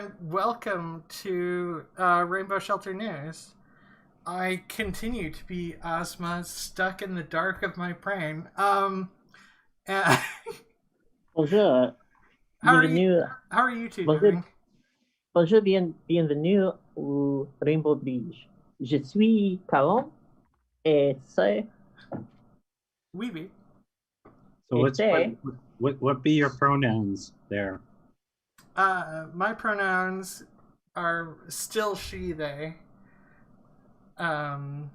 and welcome to Rainbow Shelter News. I continue to be Ozma, stuck in the dark of my brain. And Bonjour. how are you? Bienvenue. How are you two Bonjour, doing? bonjour, bienvenue au Rainbow Bridge. Je suis Calon et c'est Weeby. So et what be your pronouns there? My pronouns are still she, they. Oh,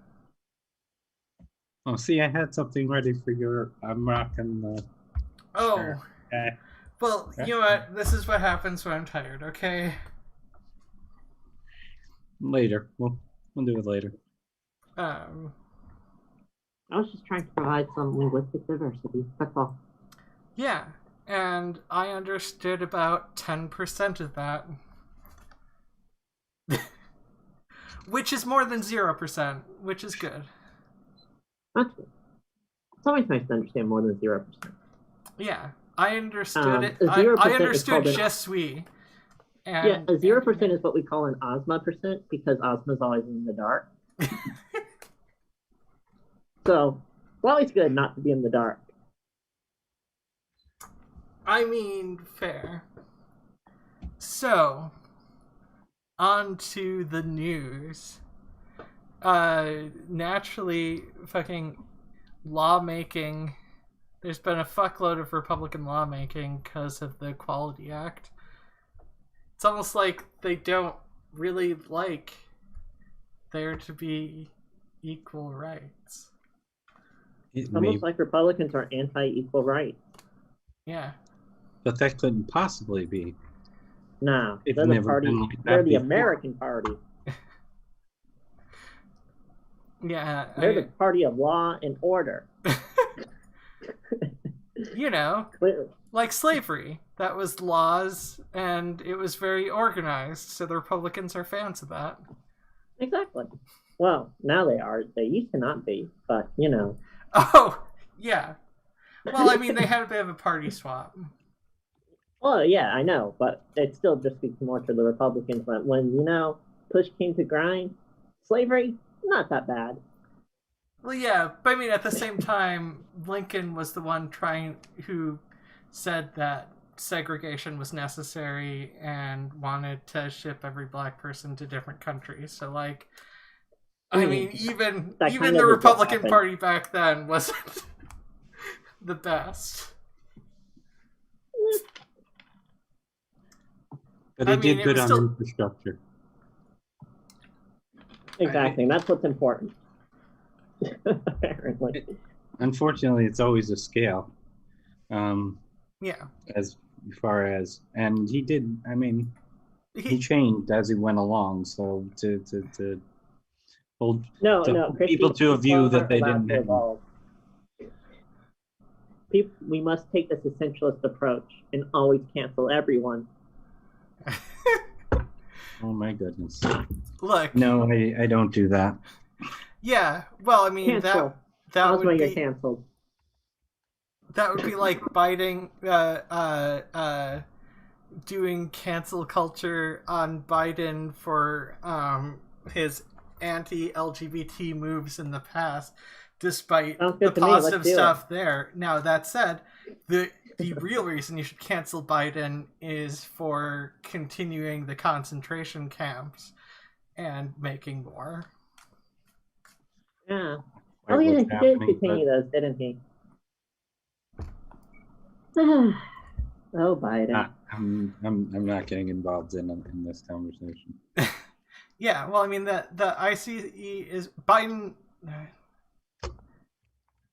see, I had something ready for your. I'm rocking the. Oh. Sure. Okay. Well, you know what? This is what happens when I'm tired, okay? Later. We'll do it later. I was just trying to provide some linguistic diversity. That's all. Yeah, and I understood about 10% of that. Which is more than 0%, which is good. That's good. It's always nice to understand more than 0%. Yeah, I understood it. 0% I is understood called je suis. Yeah, a 0% is what we call an Ozma percent because Ozma's always in the dark. So, it's always good not to be in the dark. I mean, fair. So, on to the news. Naturally, fucking lawmaking. There's been a fuckload of Republican lawmaking because of the Equality Act. It's almost like they don't really like there to be equal rights. It's almost like Republicans are anti-equal rights. Yeah. But that couldn't possibly be. No, It's they're the never party. been like that They're the before. American party. Yeah. They're the party of law and order. You know, Clearly. like slavery. That was laws, and it was very organized, so the Republicans are fans of that. Exactly. Well, now they are. They used to not be, but, you know. Oh, yeah. Well, I mean, they had a bit of a party swap. Well, yeah, I know, but it still just speaks more to the Republicans when, you know, push came to grind, slavery, not that bad. Well, yeah, but I mean, at the same time, Lincoln was the one who said that segregation was necessary and wanted to ship every black person to different countries. So, like, I mean, even the Republican Party back then wasn't the best. But he did good on infrastructure. Exactly, that's what's important. Apparently. Unfortunately, it's always a scale. Yeah. As far as, and he did. I mean, he changed as he went along. So to hold people to a view that they didn't have. We must take this essentialist approach and always cancel everyone. Oh my goodness! Look, no, I don't do that. Yeah, well, I mean that would be canceled. That would be like Biden doing cancel culture on Biden for his anti-LGBT moves in the past, despite the positive stuff there. Now, that said, the real reason you should cancel Biden is for continuing the concentration camps and making more. Yeah. Oh yeah, he did continue those, didn't he? Oh, Biden. I'm not getting involved in this conversation. Yeah, well, I mean the ICE is Biden.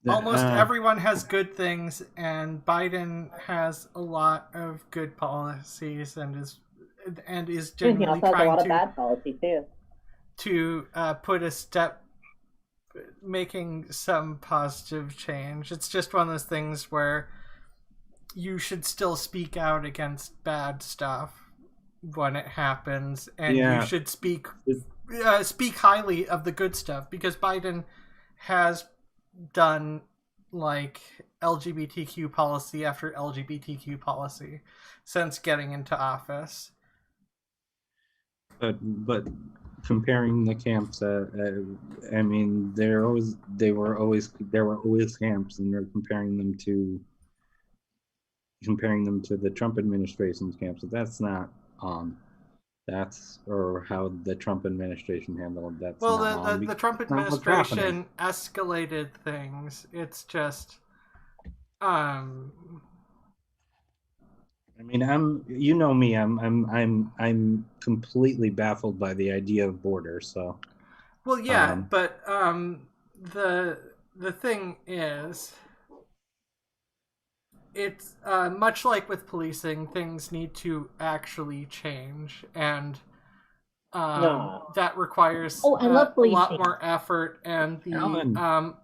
Almost everyone has good things, and Biden has a lot of good policies, and is generally trying a lot of bad policy too. To put a step, making some positive change. It's just one of those things where you should still speak out against bad stuff when it happens, and you should speak highly of the good stuff, because Biden has done like LGBTQ policy after LGBTQ policy since getting into office. But comparing the camps, I mean, there were always camps, and they're comparing them to the Trump administration's camps. So that's not on. Or how the Trump administration handled that. Well, the Trump administration escalated things. It's just, I mean, you know me, I'm completely baffled by the idea of borders. So. Well, yeah, but the thing is, it's much like with policing, things need to actually change, and that requires a lot more effort. And the Calon,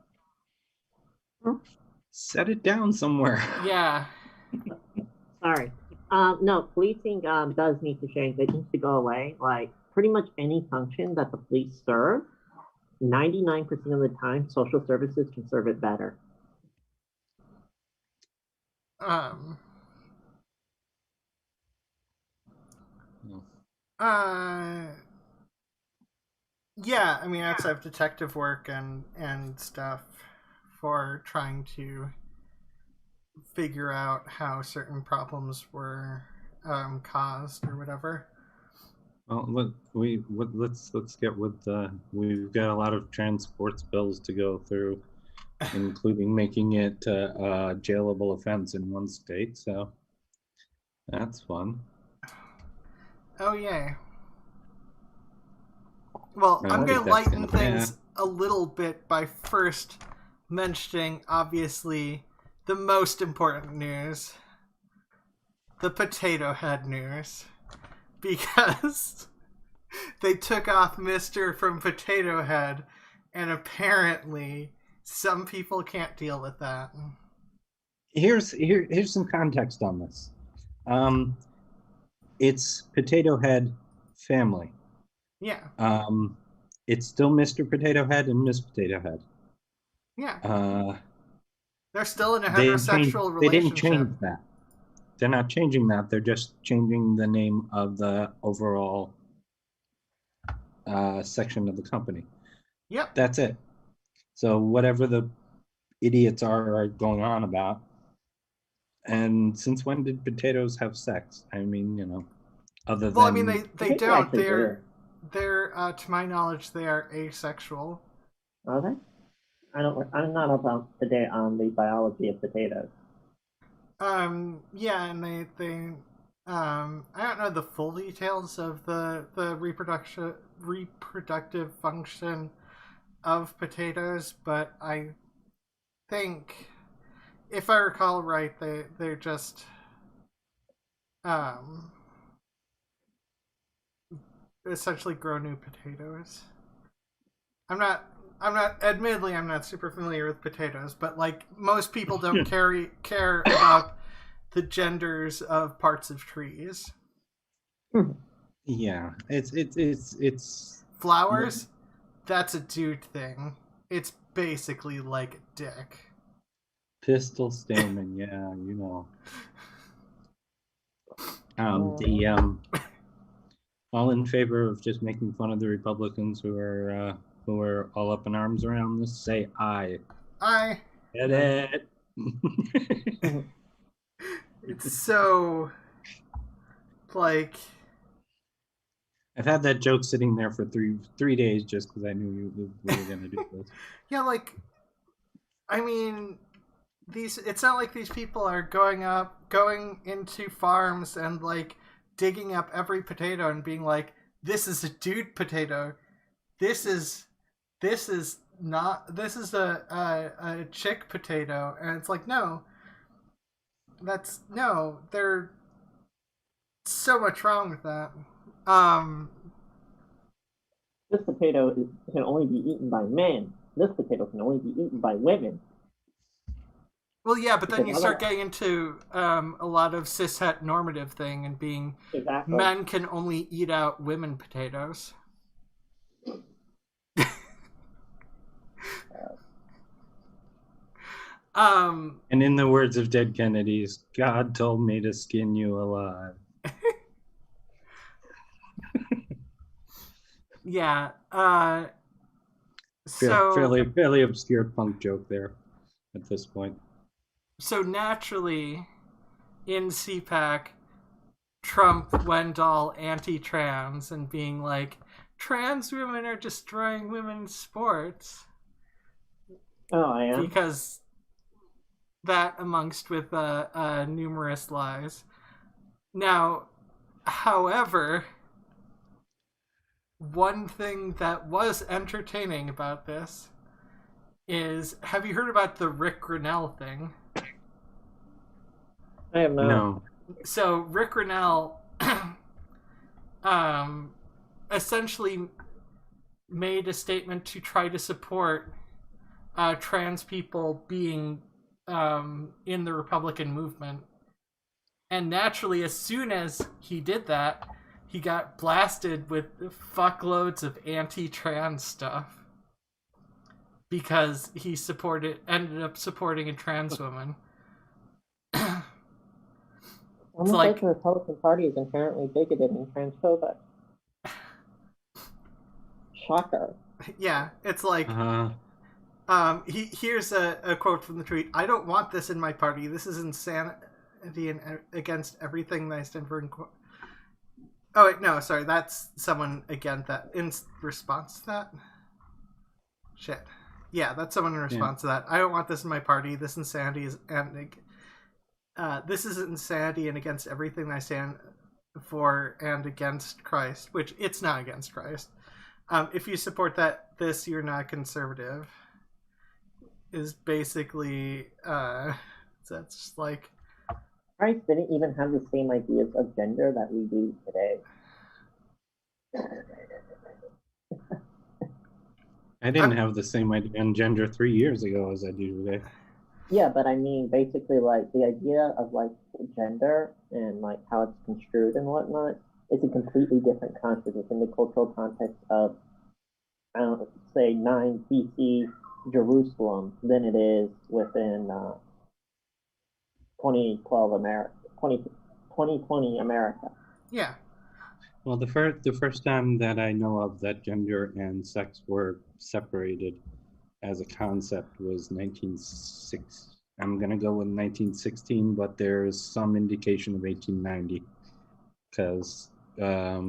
set it down somewhere. Yeah. Sorry. No, policing does need to change. It needs to go away. Like pretty much any function that the police serve, 99% of the time, social services can serve it better. Yeah, I mean, outside of detective work and stuff for trying to figure out how certain problems were caused or whatever. Well, let's get with we've got a lot of transport bills to go through, including making it a jailable offense in one state. So that's fun. Oh yeah. Well, I'm going to lighten things a little bit by first mentioning, obviously, the most important news. The Potato Head news. Because they took off Mr. from Potato Head, and apparently some people can't deal with that. Here's some context on this. It's Potato Head family. Yeah. It's still Mr. Potato Head and Miss Potato Head. Yeah. They're still in a heterosexual relationship. They didn't change that. They're not changing that. They're just changing the name of the overall section of the company. Yep. That's it. So whatever the idiots are going on about. And since when did potatoes have sex? I mean, you know, other than... Well, I mean, they don't. They're to my knowledge, they are asexual. Are they? I'm not up to date on the biology of potatoes. Yeah, and they I don't know the full details of the reproductive function of potatoes, but I think, if I recall right, they're just essentially grow new potatoes. I'm not admittedly I'm not super familiar with potatoes, but like most people don't care about the genders of parts of trees. Yeah, it's flowers. That's a dude thing. It's basically like a dick. Pistol stamen, yeah, you know. All in favor of just making fun of the Republicans who are all up in arms around this, say aye. Aye. Get it. It's so like I've had that joke sitting there for three days just because I knew we were gonna do this. Yeah, like I mean, it's not like these people are going into farms and like digging up every potato and being like, this is a dude potato, this is a chick potato, and it's like, no, there's so much wrong with that. This potato can only be eaten by men. This potato can only be eaten by women. Well, yeah, but then you start getting into a lot of cishet normative thing and being men can only eat out women potatoes. And in the words of Dead Kennedys, God told me to skin you alive. Yeah. Fairly obscure punk joke there at this point. So naturally, in CPAC, Trump went all anti-trans and being like, trans women are destroying women's sports. Oh, I am. Because that amongst with numerous lies. Now, however, one thing that was entertaining about this is, have you heard about the Rick Grinnell thing? I have not. No. So Rick Grinnell essentially made a statement to try to support trans people being in the Republican movement. And naturally, as soon as he did that, he got blasted with fuckloads of anti-trans stuff because he ended up supporting a trans woman. Almost like the Republican Party is inherently bigoted and transphobic. Shocker. Yeah, it's like, here's a quote from the tweet. I don't want this in my party. This is insanity and against everything that I stand for. Oh, wait, no, sorry. That's someone again that in response to that. Shit. Yeah, that's someone in response to that. I don't want this in my party. This insanity is this is insanity and against everything I stand for and against Christ, which it's not against Christ. If you support this, you're not conservative. Is basically that's like Christ didn't even have the same ideas of gender that we do today. I didn't have the same idea on gender 3 years ago as I do today. Yeah, but I mean, basically, like, the idea of, like, gender and, like, how it's construed and whatnot is a completely different concept within the cultural context of, I don't know, say, 9 BC Jerusalem than it is within 2012 America, 2020 America. Yeah. Well, the first time that I know of that gender and sex were separated as a concept was 1960. I'm gonna go with 1916, but there's some indication of 1890 because. Well,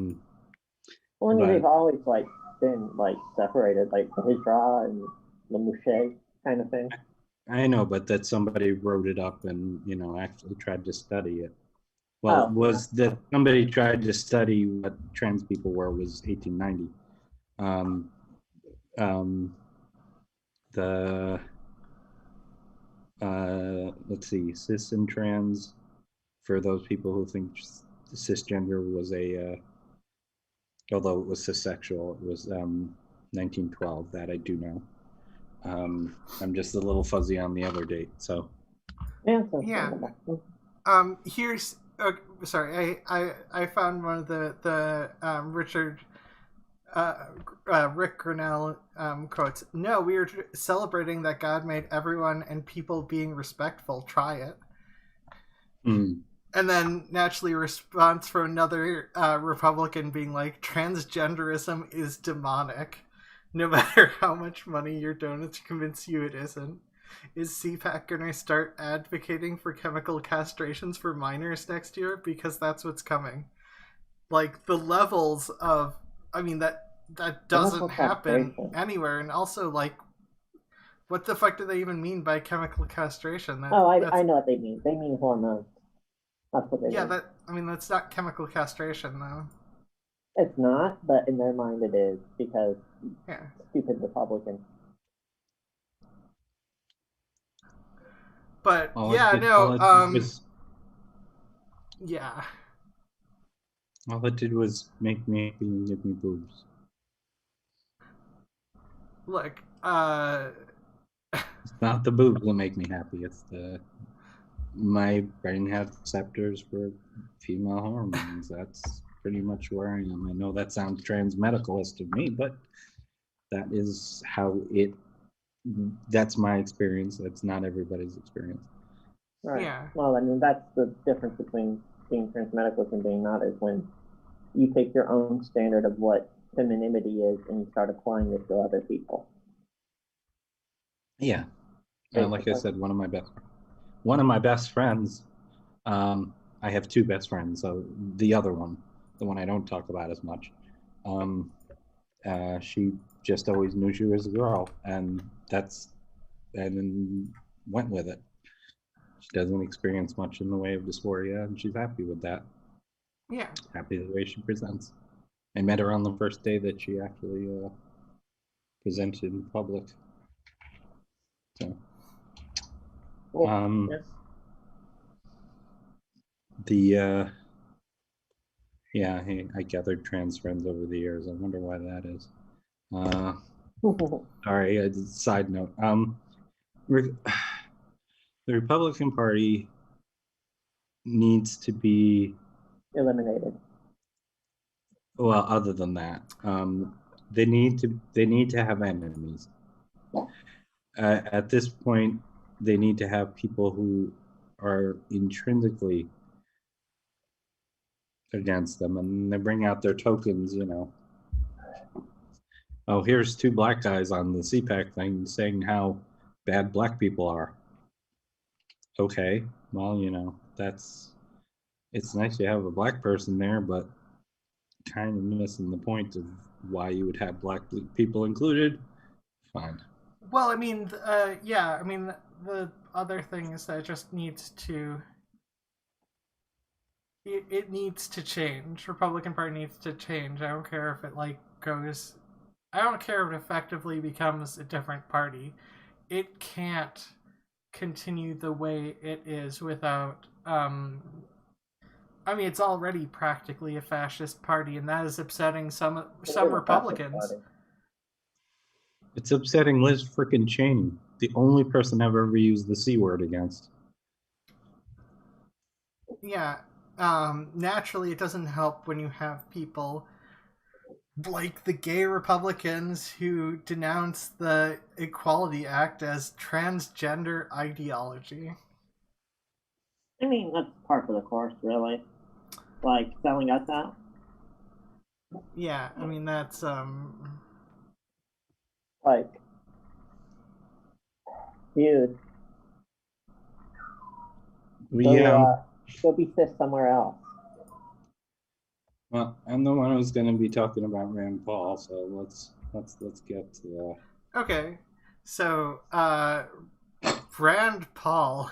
I mean, they've always like been like separated, like the Hijra and the Moshe kind of thing. I know, but that somebody wrote it up and actually tried to study it. Well, it was that somebody tried to study what trans people were was 1890. Let's see, cis and trans, for those people who think cisgender was although it was cissexual, it was 1912. That I do know. I'm just a little fuzzy on the other date, so. Yeah. Here's sorry. I found one of the Rick Grinnell quotes. No, we are celebrating that God made everyone and people being respectful. Try it. Mm. And then naturally a response from another Republican being like, transgenderism is demonic. No matter how much money you're donating to convince you it isn't. Is CPAC going to start advocating for chemical castrations for minors next year? Because that's what's coming. Like, the levels of... I mean, that doesn't happen anywhere. And also, like, what the fuck do they even mean by chemical castration? I know what they mean. They mean hormones. That's what they mean. That's not chemical castration, though. It's not, but in their mind it is, because stupid Republicans. But yeah. All it did was make me happy and give me boobs. Look, it's not the boobs that make me happy. It's my brain has receptors for female hormones. That's pretty much where I am. I know that sounds trans-medicalist of me, but that is how that's my experience. That's not everybody's experience. Right. Yeah. Well, I mean, that's the difference between being trans-medicalist and being not, is when you take your own standard of what femininity is, and you start applying it to other people. Yeah. Like I said, one of my best friends, I have two best friends. So the other one, the one I don't talk about as much, she just always knew she was a girl, and then went with it. She doesn't experience much in the way of dysphoria, and she's happy with that. Yeah. Happy the way she presents. I met her on the first day that she actually presented in public. So, Yes. Yeah, I gathered trans friends over the years. I wonder why that is. Sorry, a side note. The Republican Party needs to be Eliminated. well. Other than that, they need to have enemies. At this point, they need to have people who are intrinsically against them, and they bring out their tokens. Oh, here's two black guys on the CPAC thing saying how bad black people are. Okay, well, it's nice to have a black person there, but kind of missing the point of why you would have black people included. Fine. Well, I mean, yeah, I mean, the other thing is that it just needs to. It needs to change. Republican Party needs to change. I don't care if it goes. I don't care if it effectively becomes a different party. It can't continue the way it is without. I mean, it's already practically a fascist party, and that is upsetting some Republicans. It's upsetting Liz frickin' Cheney, the only person I've ever used the C word against. Yeah. Naturally, it doesn't help when you have people like the gay Republicans who denounce the Equality Act as transgender ideology. I mean, that's part of the course, really. Like, selling us out. Yeah, I mean, that's, Like, dude, go be cis somewhere else. Well, I'm the one who's going to be talking about Rand Paul, so let's get to that. Okay, so Rand Paul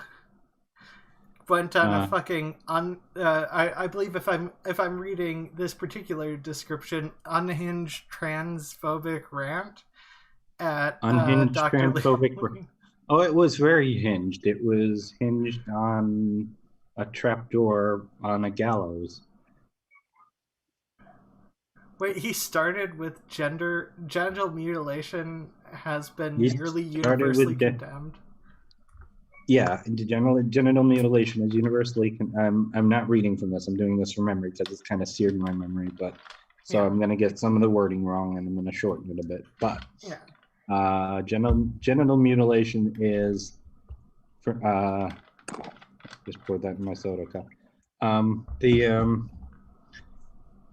went on a fucking I believe if I'm reading this particular description, unhinged transphobic rant at unhinged Dr. transphobic. Oh, it was very hinged. It was hinged on a trapdoor on a gallows. Wait, he started with genital mutilation has been nearly universally condemned. Yeah, genital mutilation is universally. I'm not reading from this. I'm doing this from memory because it's kind of seared in my memory. But so yeah. I'm going to get some of the wording wrong, and I'm going to shorten it a bit. But yeah, genital mutilation is. Just poured that in my soda cup.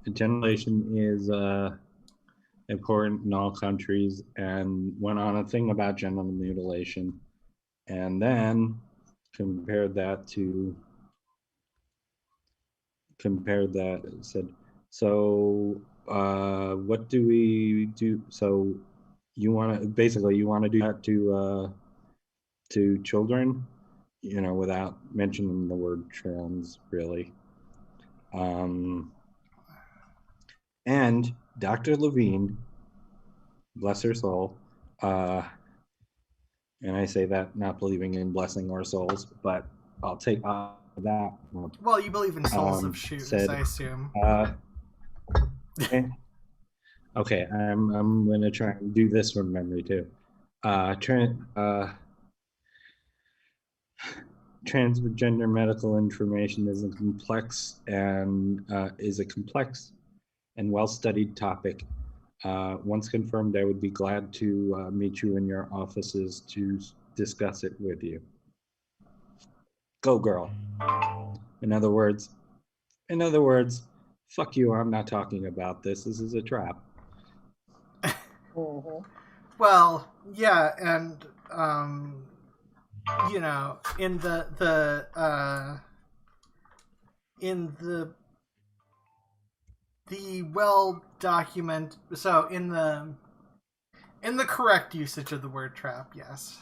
The generation is important in all countries, and went on a thing about genital mutilation, and then compared that said, so what do we do? So you want to do that to children, without mentioning the word trans, really. And Dr. Levine, bless her soul, and I say that not believing in blessing or souls, but I'll take that. Well, you believe in souls of shoes, I assume. Okay, I'm gonna try and do this from memory too. Transgender medical information is a complex and well-studied topic. Once confirmed, I would be glad to meet you in your offices to discuss it with you. Go, girl. In other words, fuck you, I'm not talking about this. This is a trap. Mm-hmm. Well, yeah, and in the well documented, so in the correct usage of the word trap, yes.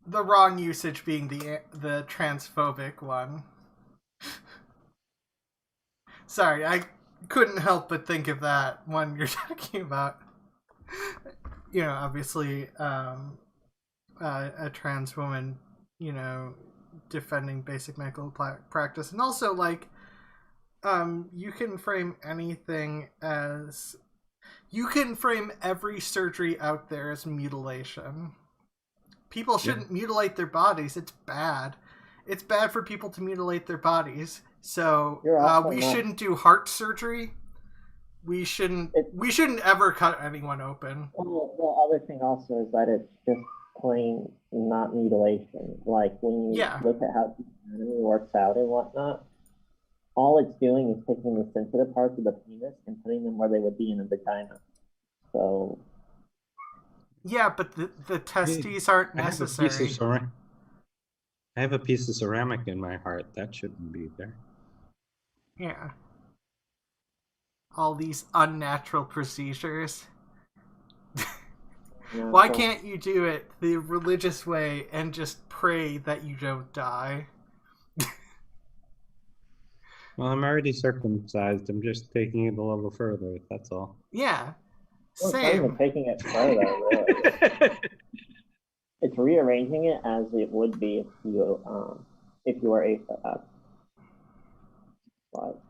The wrong usage being the transphobic one. Sorry, I couldn't help but think of that when you're talking about, obviously, a trans woman, defending basic medical practice, and also you can frame every surgery out there as mutilation. People shouldn't mutilate their bodies. It's bad. It's bad for people to mutilate their bodies. So we shouldn't do heart surgery. We shouldn't ever cut anyone open. Well, the other thing also is that it's just plain not mutilation. Like when you look at how the anatomy works out and whatnot, all it's doing is taking the sensitive parts of the penis and putting them where they would be in a vagina. So. Yeah, but the testes aren't necessary. I have a piece of ceramic in my heart. That shouldn't be there. Yeah. All these unnatural procedures. Why can't you do it the religious way and just pray that you don't die? Well, I'm already circumcised. I'm just taking it a little further. That's all. Yeah. Well, same. It's not even taking it further, really. It's rearranging it as it would be if you were AFAB. But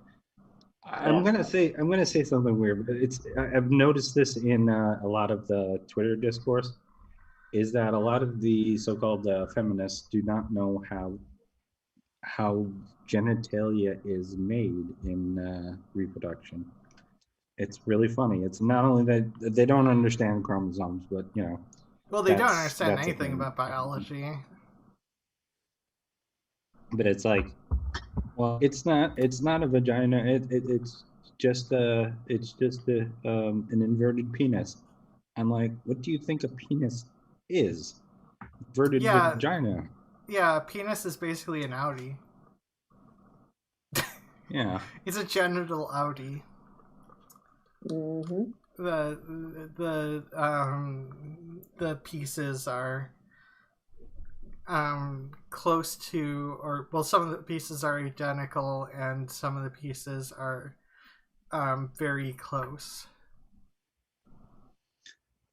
I'm gonna say something weird, but I've noticed this in a lot of the Twitter discourse, is that a lot of the so-called feminists do not know how genitalia is made in reproduction. It's really funny. It's not only that they don't understand chromosomes, but well, they don't understand anything about biology. But it's like, well, it's not a vagina. It's just an inverted penis. I'm like, what do you think a penis is? Inverted vagina. Yeah, a penis is basically an outie. Yeah. It's a genital outie. Mm-hmm. The pieces are close to, some of the pieces are identical and some of the pieces are very close.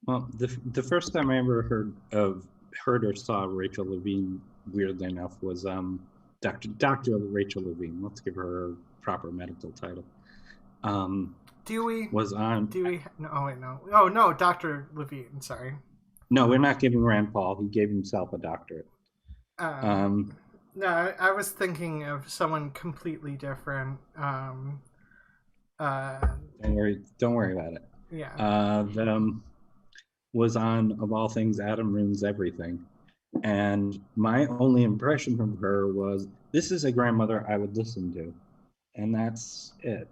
Well, the first time I ever heard or saw Rachel Levine, weirdly enough, was Dr. Rachel Levine. Let's give her a proper medical title. Dewey was on. Dewey? No, oh wait, no. Oh no, Dr. Levine. Sorry. No, we're not giving Rand Paul. He gave himself a doctorate. No, I was thinking of someone completely different. Don't worry about it. Yeah. Was on, of all things, Adam Ruins Everything, and my only impression from her was, this is a grandmother I would listen to, and that's it.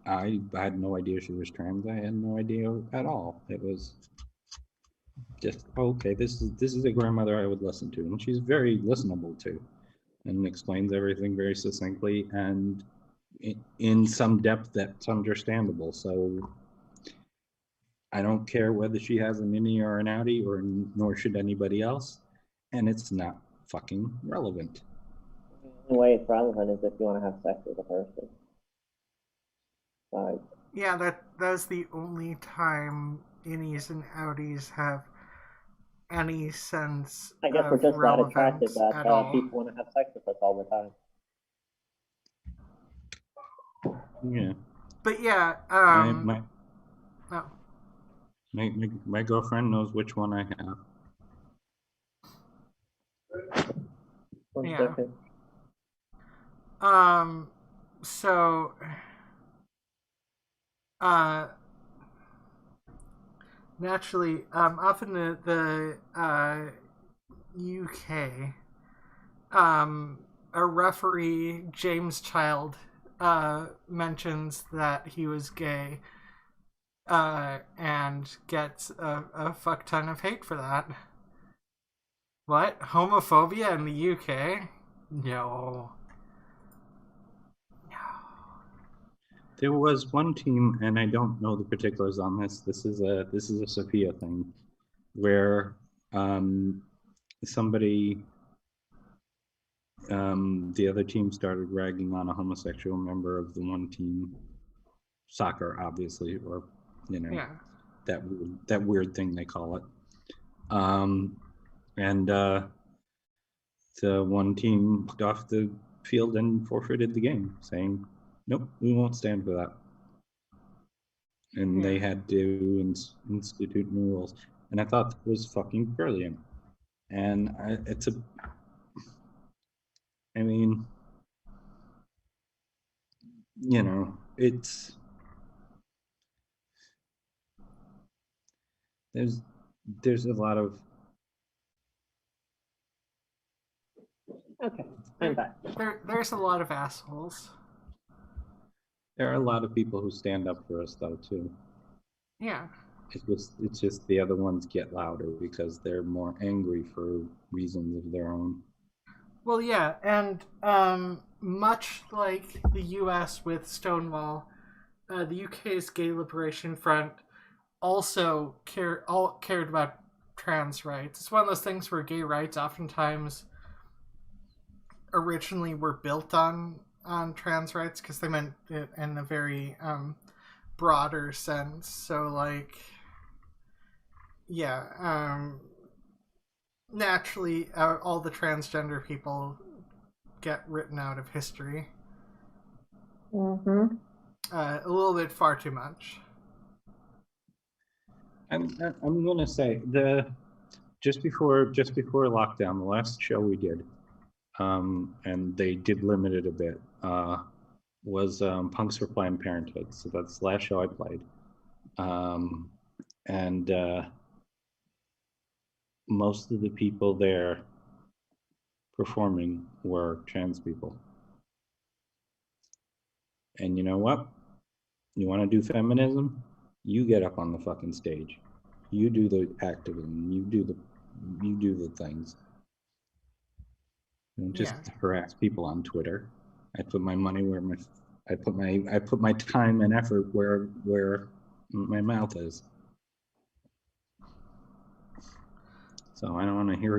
I had no idea she was trans. I had no idea at all. It was just, okay, this is a grandmother I would listen to, and she's very listenable to, and explains everything very succinctly and in some depth that's understandable. So I don't care whether she has an innie or an outie, nor should anybody else, and it's not fucking relevant. The only way it's relevant is if you want to have sex with a person. Yeah, that's the only time innies and outies have any sense. I guess we're just that attractive that people want to have sex with us all the time. Yeah. But yeah, my girlfriend knows which one I have. Yeah. So. Naturally, often the UK, a referee, James Child, mentions that he was gay, and gets a fuck ton of hate for that. What? Homophobia in the UK? No. There was one team, and I don't know the particulars on this. This is a Sophia thing, where somebody, the other team started ragging on a homosexual member of the one team, soccer, obviously, or Yeah. that weird thing they call it. And the one team walked off the field and forfeited the game, saying, "Nope, we won't stand for that." And they had to institute new rules, and I thought that was fucking brilliant. And I mean, it's there's a lot of Okay, I'm back. There's a lot of assholes. there are a lot of people who stand up for us though too. Yeah. It's just the other ones get louder because they're more angry for reasons of their own. Well, yeah, and much like the U.S. with Stonewall, the UK's Gay Liberation Front also cared about trans rights. It's one of those things where gay rights oftentimes originally were built on trans rights because they meant it in a very broader sense. So, like, yeah, naturally, all the transgender people get written out of history. Mm-hmm. A little bit far too much. I'm gonna say just before lockdown, the last show we did, and they did limit it a bit, was Punks for Planned Parenthood. So that's the last show I played, and most of the people there performing were trans people. And you know what? You want to do feminism? You get up on the fucking stage. You do the activism. You do the things. Don't just harass people on Twitter. I put my money where I put my time and effort where my mouth is. So I don't want to hear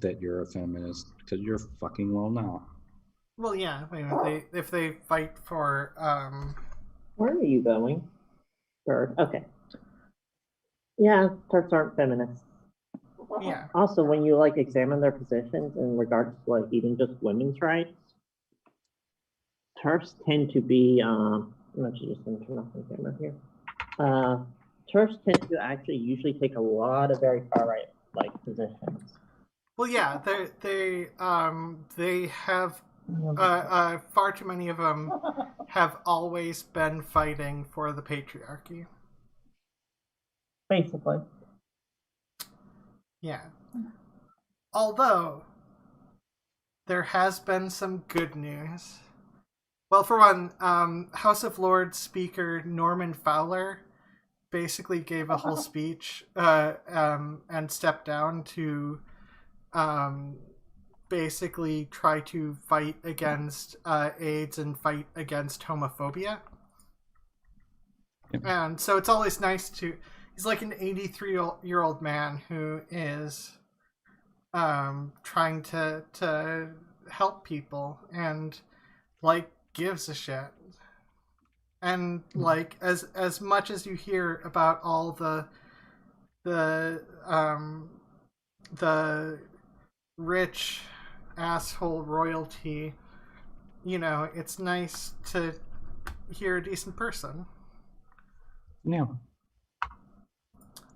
that you're a feminist, because you're fucking well not. Well, yeah. I mean, if they fight for Where are you going? Bird. Okay. Yeah, Turks aren't feminists. Yeah. Also, when you like examine their positions in regards to like even just women's rights, Turks tend to be. I'm actually just going to turn off the camera here. Turks tend to actually usually take a lot of very far right like positions. Well, yeah. They have far too many of them have always been fighting for the patriarchy. Basically. Yeah. Although there has been some good news. Well, for one, House of Lords Speaker Norman Fowler basically gave a whole speech and stepped down to basically try to fight against AIDS and fight against homophobia. Yep. And so it's always nice to... He's like an 83-year-old man who is trying to help people and, like, gives a shit. And, like, as much as you hear about all the rich asshole royalty, you know, it's nice to hear a decent person. Yeah.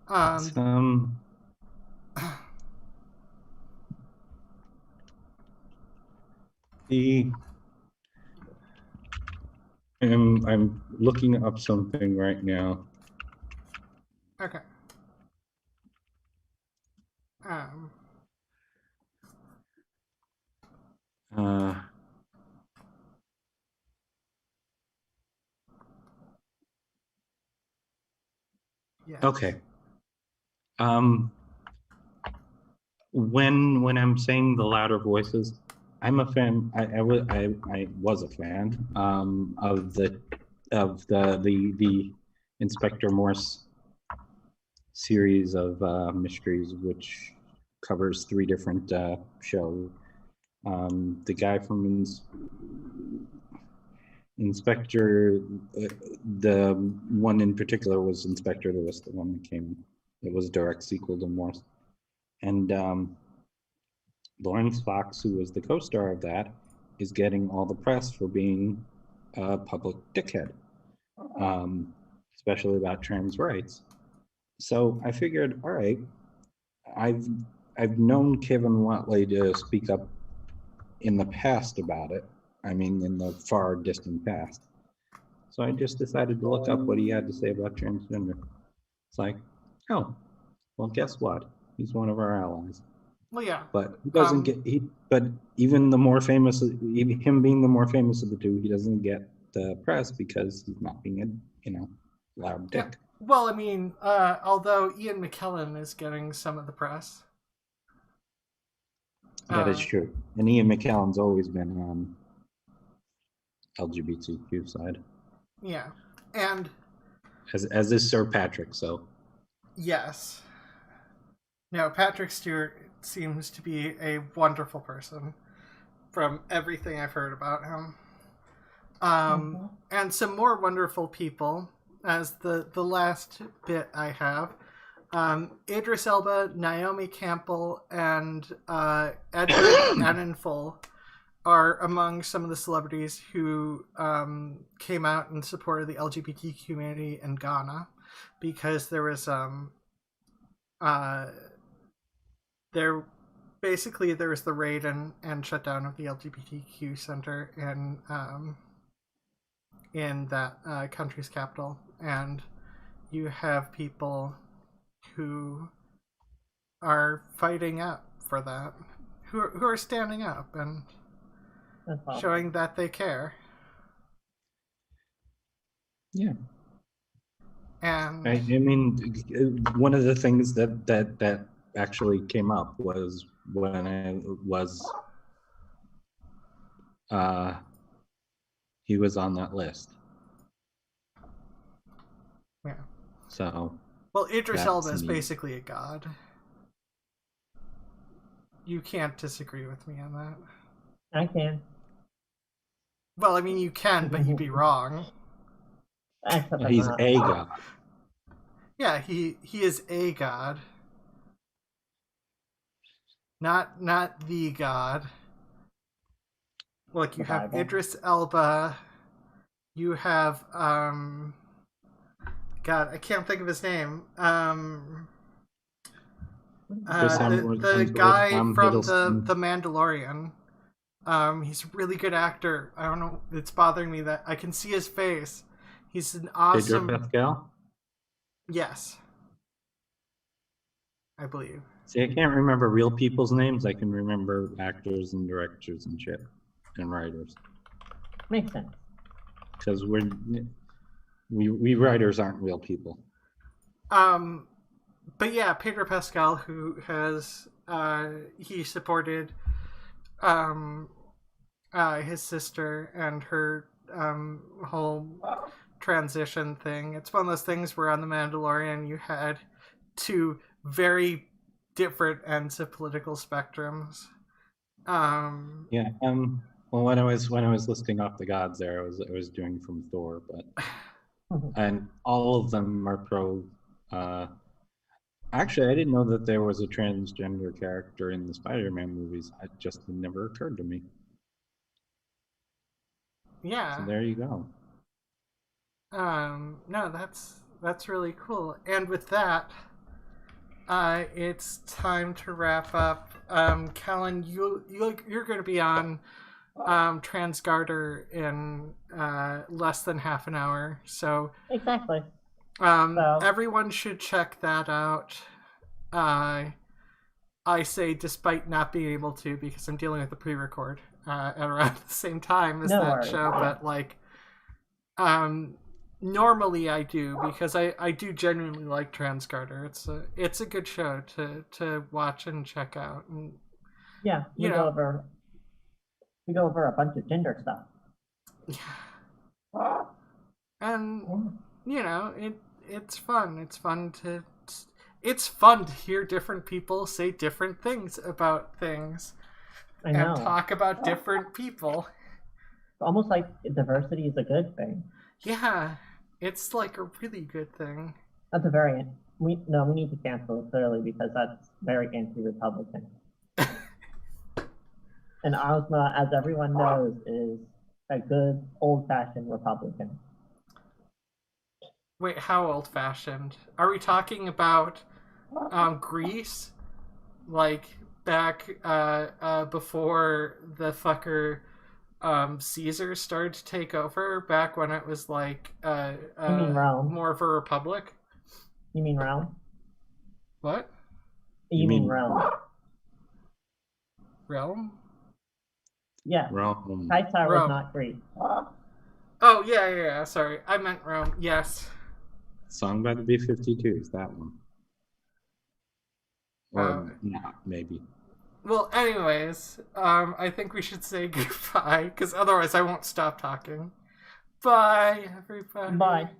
I'm looking up something right now. Okay. Yeah. Okay. When I'm saying the louder voices, I'm a fan. I was a fan of the Inspector Morse series of mysteries, which covers 3 different shows. The guy from Inspector, the one in particular was Inspector Lewis, the one that came. It was a direct sequel to Morse. And Lawrence Fox, who was the co-star of that, is getting all the press for being a public dickhead, especially about trans rights. So I figured, all right, I've known Kevin Watley to speak up in the past about it. I mean, in the far distant past. So I just decided to look up what he had to say about transgender. It's like, oh, well, guess what? He's one of our allies. Well, yeah. But he doesn't get but even the more famous, even him being the more famous of the two, he doesn't get the press because he's not being a loud dick. Yeah. Well, I mean, although Ian McKellen is getting some of the press. That is true. And Ian McKellen's always been on LGBTQ side. Yeah. And as is Sir Patrick, so. Yes. No, Patrick Stewart seems to be a wonderful person from everything I've heard about him. And some more wonderful people as the last bit I have. Idris Elba, Naomi Campbell, and Edward Enninful are among some of the celebrities who came out in support of the LGBT community in Ghana, because there was there was the raid and shutdown of the LGBTQ center in that country's capital, and you have people who are fighting up for that, who are standing up and showing that they care. Yeah. And I mean, one of the things that actually came up was when he was on that list. Yeah. So. Well, Idris Elba is basically a god. You can't disagree with me on that. I can. Well, I mean, you can, but you'd be wrong. He's a god. Yeah, he is a god. Not the god. Look, you have Idris Elba. You have God, I can't think of his name. The guy from the Mandalorian. He's a really good actor. I don't know. It's bothering me that I can see his face. He's an awesome. Pedro Pascal? Yes, I believe. See, I can't remember real people's names. I can remember actors and directors and shit and writers. Makes sense. Because we writers aren't real people. But yeah, Pedro Pascal, who has he supported his sister and her whole transition thing. It's one of those things where on The Mandalorian you had 2 very different ends of political spectrums. Yeah. Well, when I was listing off the gods there, I was doing from Thor, but and all of them are pro. Actually, I didn't know that there was a transgender character in the Spider-Man movies. It just never occurred to me. Yeah. So there you go. No, that's really cool. And with that, it's time to wrap up. Calon, you're going to be on Transgardr in less than half an hour. So exactly. Everyone should check that out. I say, despite not being able to, because I'm dealing with the pre-record at around the same time as show. But Normally I do, because I do genuinely like Transgardr. It's a good show to watch and check out, and Yeah, you know, we go over a bunch of gender stuff. and it's fun. It's fun to hear different people say different things about things I know. and talk about different people. It's almost like diversity is a good thing. Yeah, it's like a really good thing. That's a very we need to cancel it clearly because that's very anti-Republican. And Ozma, as everyone knows, is a good old-fashioned Republican. Wait, how old-fashioned? Are we talking about Greece? Like back before the fucker Caesar started to take over, back when it was like You mean Rome? more of a republic? You mean Rome? What? You mean Rome? Realm? Yeah. Rome. Caesar was Rome. not Greek. Oh, yeah, sorry. I meant Rome. Yes. Song by the B-52s, that one. Or not, maybe. Well, anyways, I think we should say goodbye, because otherwise I won't stop talking. Bye, everybody. Bye.